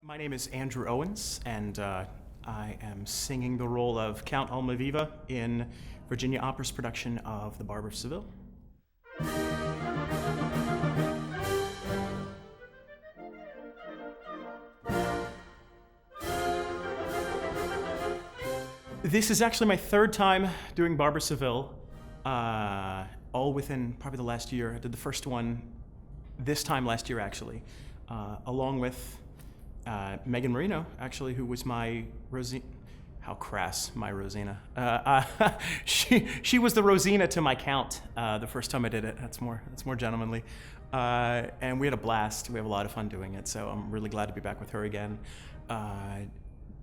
My name is Andrew Owens, and I am singing the role of Count Almaviva in Virginia Opera's production of The Barber of Seville. This is actually my third time doing Barber of Seville, all within probably the last year. I did the first one this time last year, actually, along with Megan Marino, actually, who was my Rosina. How crass, my Rosina. She was the Rosina to my Count the first time I did it. That's more gentlemanly. And we had a blast. We have a lot of fun doing it, so I'm really glad to be back with her again.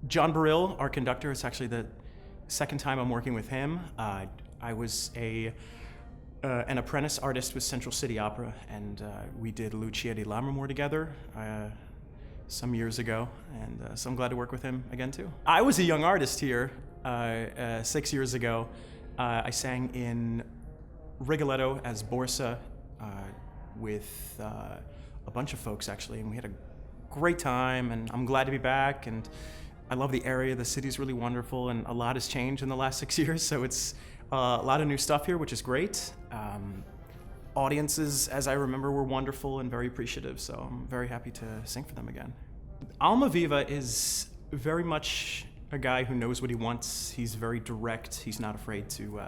John Burrill, our conductor, it's actually the second time I'm working with him. I was an apprentice artist with Central City Opera, and we did Lucia di Lammermoor together some years ago, and so I'm glad to work with him again too. I was a young artist here 6 years ago. I sang in Rigoletto as Borsa with a bunch of folks actually, and we had a great time, and I'm glad to be back, and I love the area. The city's really wonderful, and a lot has changed in the last 6 years, so it's a lot of new stuff here, which is great. Audiences, as I remember, were wonderful and very appreciative, so I'm very happy to sing for them again. Almaviva is very much a guy who knows what he wants. He's very direct. He's not afraid to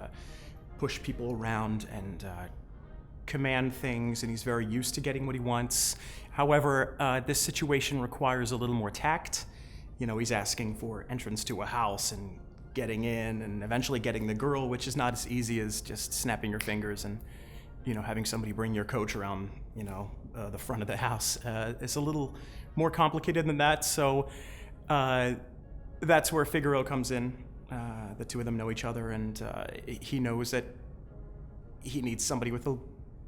push people around and command things, and he's very used to getting what he wants. However, this situation requires a little more tact. You know, he's asking for entrance to a house and getting in and eventually getting the girl, which is not as easy as just snapping your fingers and having somebody bring your coach around, the front of the house. It's a little more complicated than that, so that's where Figaro comes in. The two of them know each other, and he knows that he needs somebody with a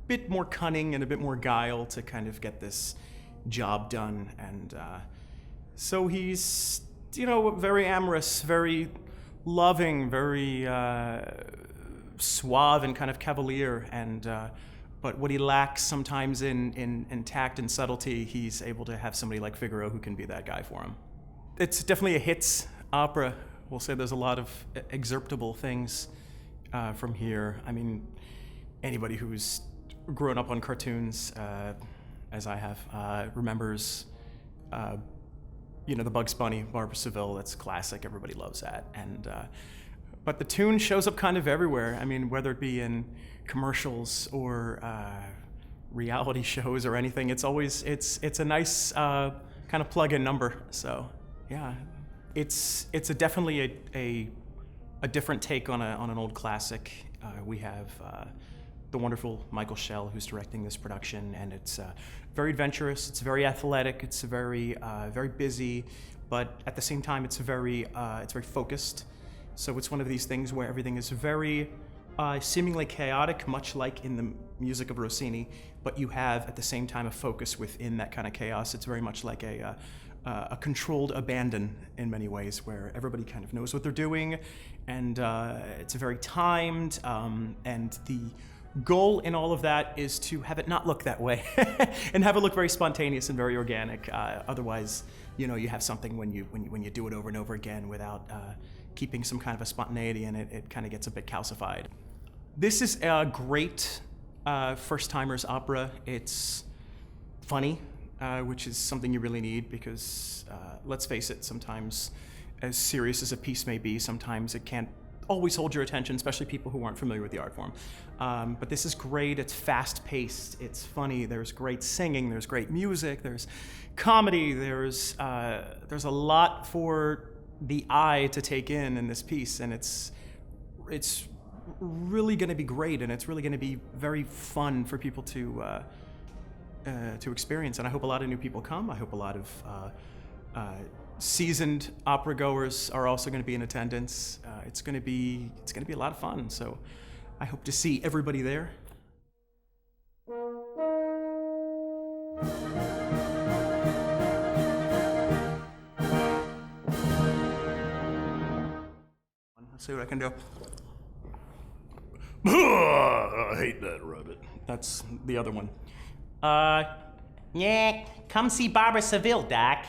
bit more cunning and a bit more guile to kind of get this job done. And so he's, very amorous, very loving, very suave and kind of cavalier, and but what he lacks sometimes in tact and subtlety, he's able to have somebody like Figaro who can be that guy for him. It's definitely a hits opera. We'll say there's a lot of excerptable things from here. I mean, anybody who's grown up on cartoons, as I have, remembers the Bugs Bunny, Barber of Seville. That's classic. Everybody loves that. And but the tune shows up kind of everywhere. I mean, whether it be in commercials or reality shows or anything, it's a nice kind of plug-in number. So yeah, it's definitely a different take on an old classic. We have the wonderful Michael Schell, who's directing this production, and it's very adventurous. It's very athletic. It's very busy, but at the same time, it's very focused. So it's one of these things where everything is very seemingly chaotic, much like in the music of Rossini, but you have at the same time a focus within that kind of chaos. It's very much like a controlled abandon in many ways, where everybody kind of knows what they're doing, and it's very timed, and the goal in all of that is to have it not look that way and have it look very spontaneous and very organic. Otherwise, you have something when you do it over and over again without keeping some kind of a spontaneity in it, it kind of gets a bit calcified. This is a great first-timers opera. It's funny, which is something you really need because, let's face it, sometimes as serious as a piece may be, sometimes it can't always hold your attention, especially people who aren't familiar with the art form. But this is great. It's fast-paced. It's funny. There's great singing. There's great music. There's comedy. There's a lot for the eye to take in this piece, and it's really going to be great, and it's really going to be very fun for people to experience. And I hope a lot of new people come. I hope a lot of seasoned opera goers are also going to be in attendance. It's going to be a lot of fun. So I hope to see everybody there. Let's see what I can do. I hate that rabbit. That's the other one. Yeah, come see Barber of Seville, Doc.